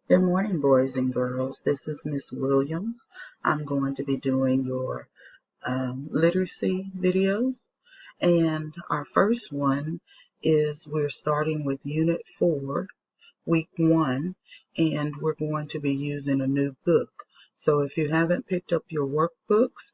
Good morning, boys and girls. This is Miss Williams. I'm going to be doing your literacy videos. And our first one is we're starting with Unit 4, Week 1, and we're going to be using a new book. So if you haven't picked up your workbooks,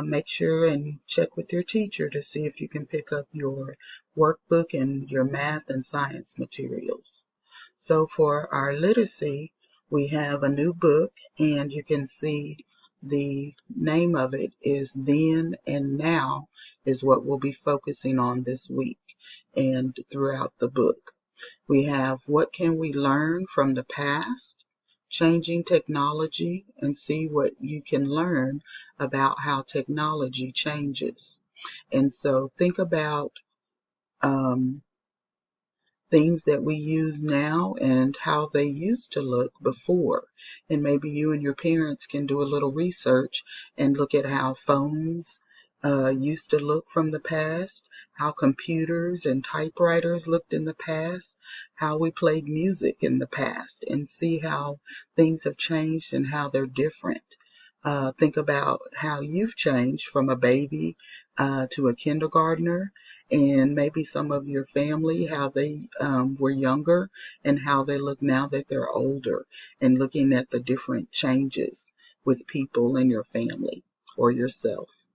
make sure and check with your teacher to see if you can pick up your workbook and your math and science materials. So for our literacy, we have a new book, and you can see the name of it is Then and Now is what we'll be focusing on this week and throughout the book. We have What Can We Learn from the Past? Changing Technology, and see what you can learn about how technology changes. And so think about um, things that we use now and how they used to look before. And maybe you and your parents can do a little research and look at how phones used to look from the past, how computers and typewriters looked in the past, how we played music in the past, and see how things have changed and how they're different. Think about how you've changed from a baby to a kindergartner, and maybe some of your family, how they were younger and how they look now that they're older, and looking at the different changes with people in your family or yourself.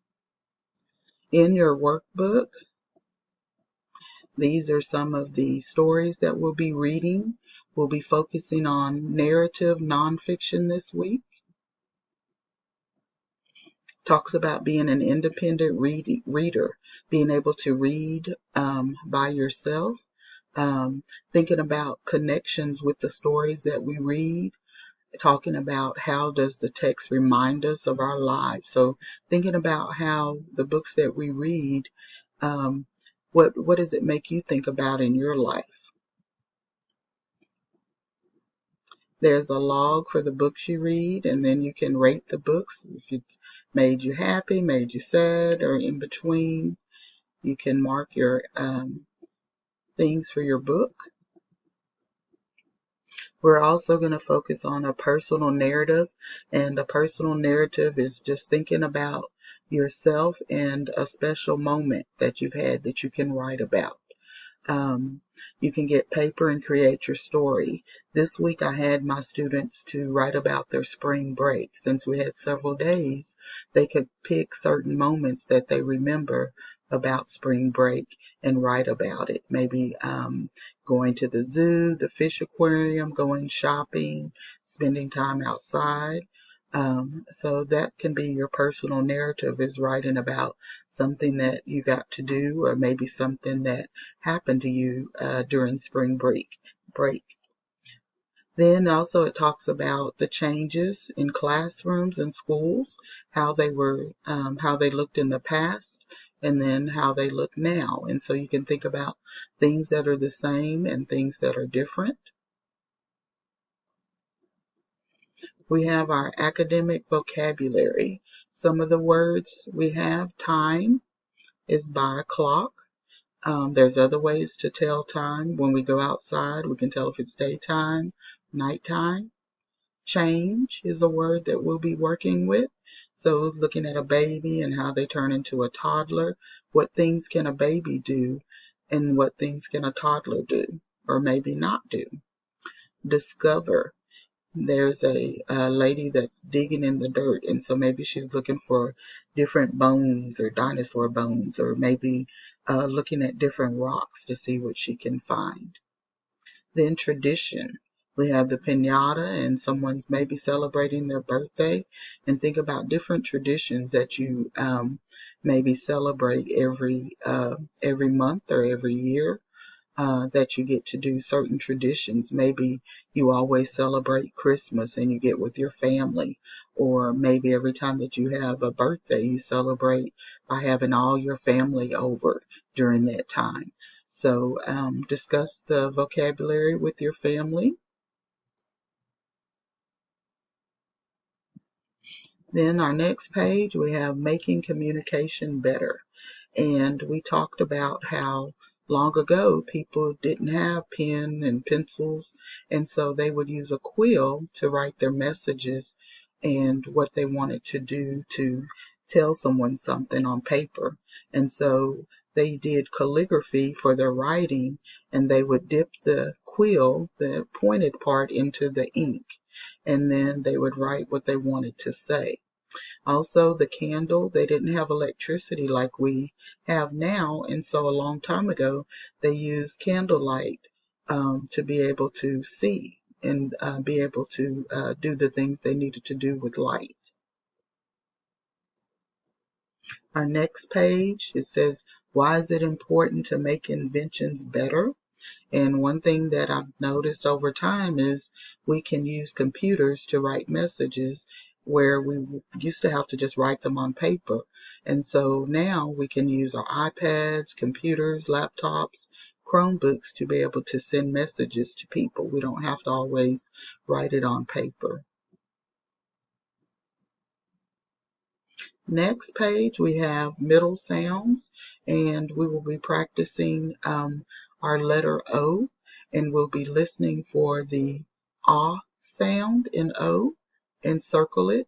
In your workbook, these are some of the stories that we'll be reading. We'll be focusing on narrative nonfiction this week. Talks about being an independent reader, being able to read by yourself, thinking about connections with the stories that we read, talking about how does the text remind us of our lives. So thinking about how the books that we read, um, what does it make you think about in your life? There's a log for the books you read, and then you can rate the books if it's made you happy, made you sad, or in between. You can mark your things for your book. We're also going to focus on a personal narrative, and a personal narrative is just thinking about yourself and a special moment that you've had that you can write about. Um, you can get paper and create your story. This week I had my students to write about their spring break. Since we had several days, they could pick certain moments that they remember about spring break and write about it. Maybe going to the zoo, the fish aquarium, going shopping, spending time outside. So that can be your personal narrative, is writing about something that you got to do, or maybe something that happened to you during spring break. Then also it talks about the changes in classrooms and schools, how they looked in the past, and then how they look now. And so you can think about things that are the same and things that are different. We have our academic vocabulary. Some of the words we have: time is by a clock. There's other ways to tell time. When we go outside, we can tell if it's daytime, nighttime. Change is a word that we'll be working with. So looking at a baby and how they turn into a toddler, what things can a baby do and what things can a toddler do or maybe not do. Discover. There's a lady that's digging in the dirt, and so maybe she's looking for different bones or dinosaur bones, or maybe looking at different rocks to see what she can find. Then tradition. We have the piñata, and someone's maybe celebrating their birthday, and think about different traditions that you maybe celebrate every month or every year, that you get to do certain traditions. Maybe you always celebrate Christmas and you get with your family, or maybe every time that you have a birthday, you celebrate by having all your family over during that time. So discuss the vocabulary with your family. Then our next page, we have making communication better. And we talked about how long ago, people didn't have pen and pencils, and so they would use a quill to write their messages and what they wanted to do to tell someone something on paper. And so they did calligraphy for their writing, and they would dip the quill, the pointed part, into the ink, and then they would write what they wanted to say. Also, the candle, they didn't have electricity like we have now, and so a long time ago, they used candlelight to be able to see and be able to do the things they needed to do with light. Our next page, it says, why is it important to make inventions better? And one thing that I've noticed over time is we can use computers to write messages where we used to have to just write them on paper. And so now we can use our iPads, computers, laptops, Chromebooks to be able to send messages to people. We don't have to always write it on paper. Next page, we have middle sounds, and we will be practicing our letter O, and we'll be listening for the ah sound in O and circle it.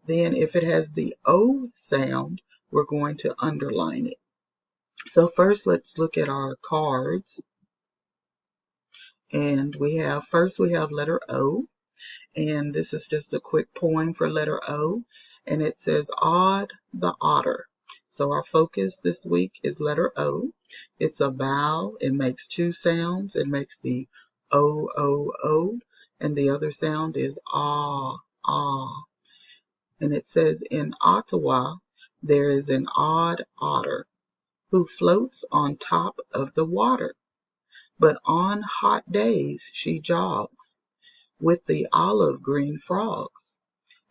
Then if it has the O sound, we're going to underline it. So first, let's look at our cards. And we have letter O. And this is just a quick poem for letter O, and it says Odd the Otter. So our focus this week is letter O. It's a vowel. It makes two sounds. It makes the O, O, O, and the other sound is ah, ah. And it says in Ottawa, there is an odd otter who floats on top of the water, but on hot days she jogs with the olive green frogs,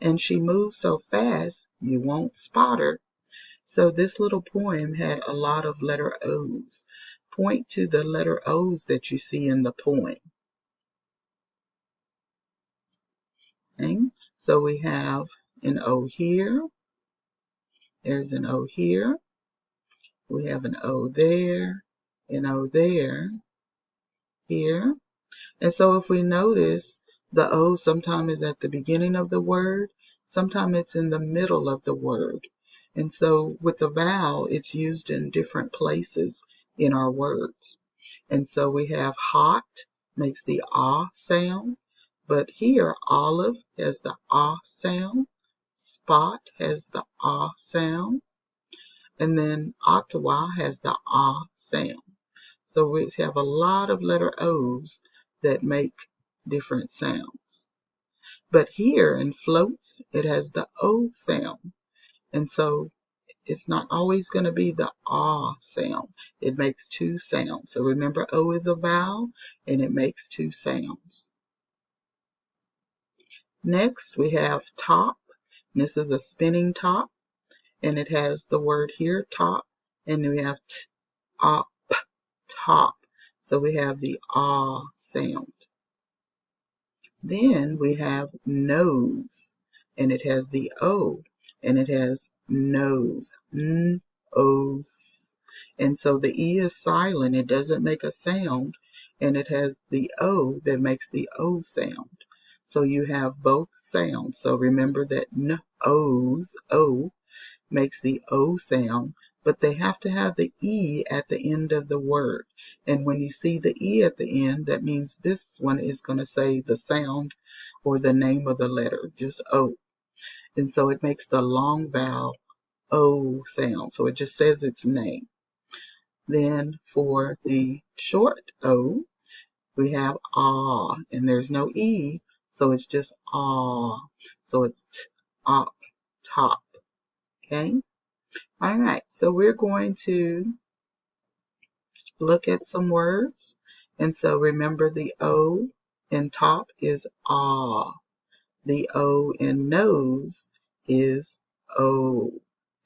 and she moves so fast you won't spot her. So this little poem had a lot of letter O's. Point to the letter O's that you see in the poem. Okay? So we have an O here. There's an O here. We have an O there, an O there, here. And so if we notice, the O sometimes is at the beginning of the word, sometimes it's in the middle of the word. And so with the vowel, it's used in different places in our words. And so we have hot makes the ah sound, but here olive has the ah sound, spot has the ah sound, and then Ottawa has the ah sound. So we have a lot of letter O's that make different sounds. But here in floats, it has the O sound. And so it's not always going to be the ah sound. It makes two sounds. So remember, O is a vowel, and it makes two sounds. Next, we have top. This is a spinning top, and it has the word here, top, and we have t, up, top. So we have the ah sound. Then we have nose, and it has the O, and it has nose, N-O-S. And so the E is silent, it doesn't make a sound, and it has the O that makes the O sound. So you have both sounds. So remember that N-O's, O, makes the O sound, but they have to have the E at the end of the word. And when you see the E at the end, that means this one is going to say the sound or the name of the letter, just O. And so it makes the long vowel O sound. So it just says its name. Then for the short O, we have ah, and there's no E, so it's just ah. So it's t, up, top. Okay? All right, so we're going to look at some words. And so remember, the O in top is ah. The O in nose is O,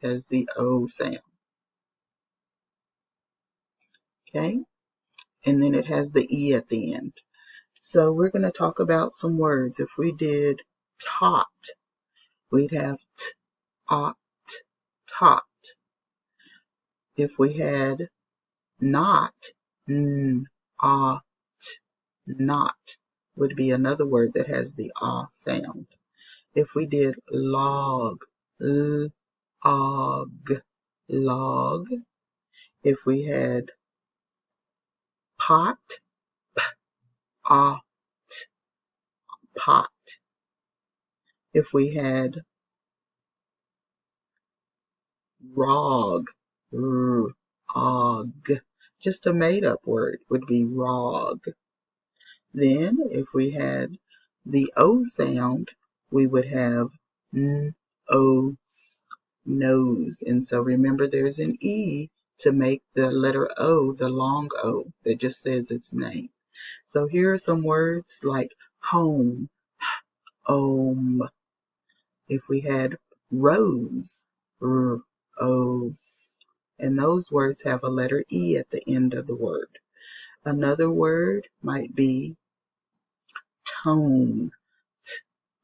as the O sound. Okay? And then it has the E at the end. So we're going to talk about some words. If we did tot, we'd have t, tot. If we had Not, not would be another word that has the ah sound. If we did log, log. If we had pot, pot, pot. If we had rog, og, just a made up word would be rog. Then if we had the O sound, we would have nose. And so remember there's an E to make the letter O, the long O that just says its name. So here are some words like home, If we had rose, ose, and those words have a letter E at the end of the word. Another word might be tone,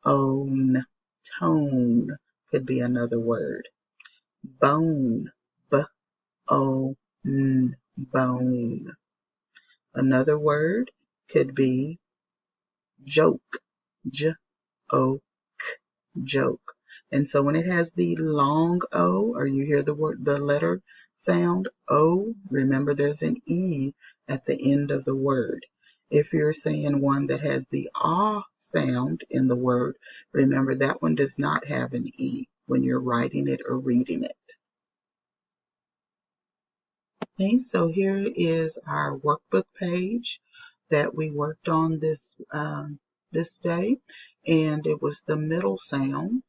tone could be another word. Bone, bone. Another word could be joke, joke. And so when it has the long O, or you hear the letter sound O, remember there's an E at the end of the word. If you're saying one that has the ah sound in the word, remember that one does not have an E when you're writing it or reading it. Okay, so here is our workbook page that we worked on this day, and it was the middle sound.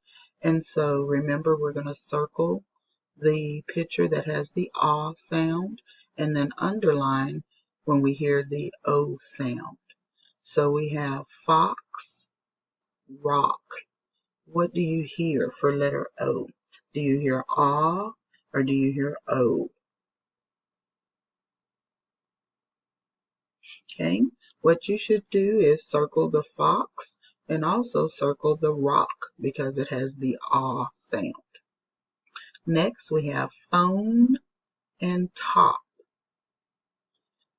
And so remember, we're going to circle the picture that has the ah sound and then underline when we hear the O sound. So we have fox, rock. What do you hear for letter O? Do you hear ah or do you hear O? Okay, what you should do is circle the fox and also circle the rock because it has the ah sound. Next we have phone and top.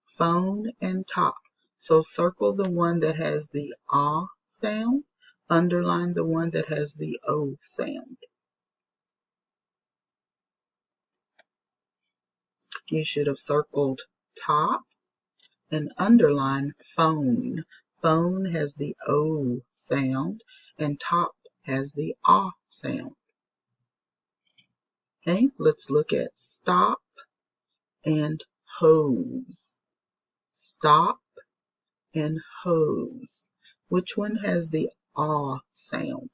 Phone and top. So circle the one that has the ah sound, underline the one that has the O sound. You should have circled top and underline phone. Phone has the O sound and top has the ah sound. Okay, let's look at stop and hose. Stop and hose. Which one has the ah sound?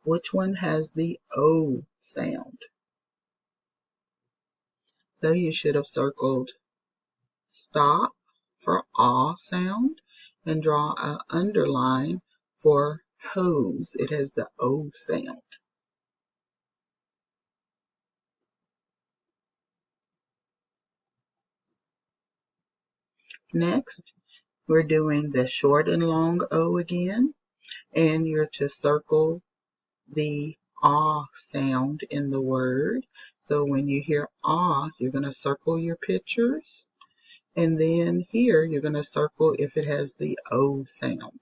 Which one has the O sound? So you should have circled stop for ah sound and draw an underline for hose. It has the O sound. Next, we're doing the short and long O again, and you're to circle the ah sound in the word. So when you hear ah, you're going to circle your pictures. And then here you're going to circle if it has the O sound.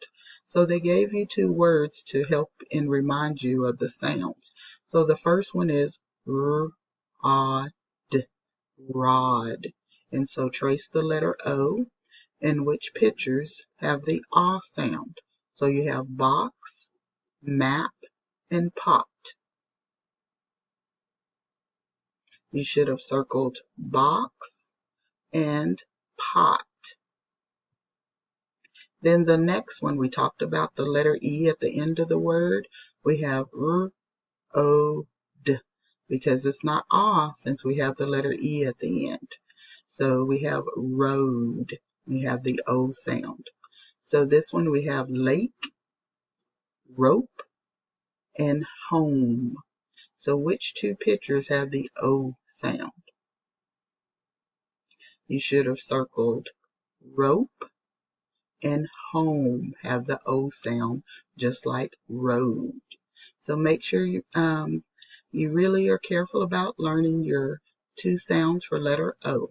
So they gave you two words to help and remind you of the sounds. So the first one is rod, rod. And so trace the letter O and which pictures have the ah sound. So you have box, map, and pot. You should have circled box and pot. Then the next one, we talked about the letter E at the end of the word. We have r-o-d because it's not ah since we have the letter E at the end. So we have road. We have the O sound. So this one we have lake, rope, and home. So which two pictures have the O sound? You should have circled rope and home have the O sound just like road. So make sure you really are careful about learning your two sounds for letter O.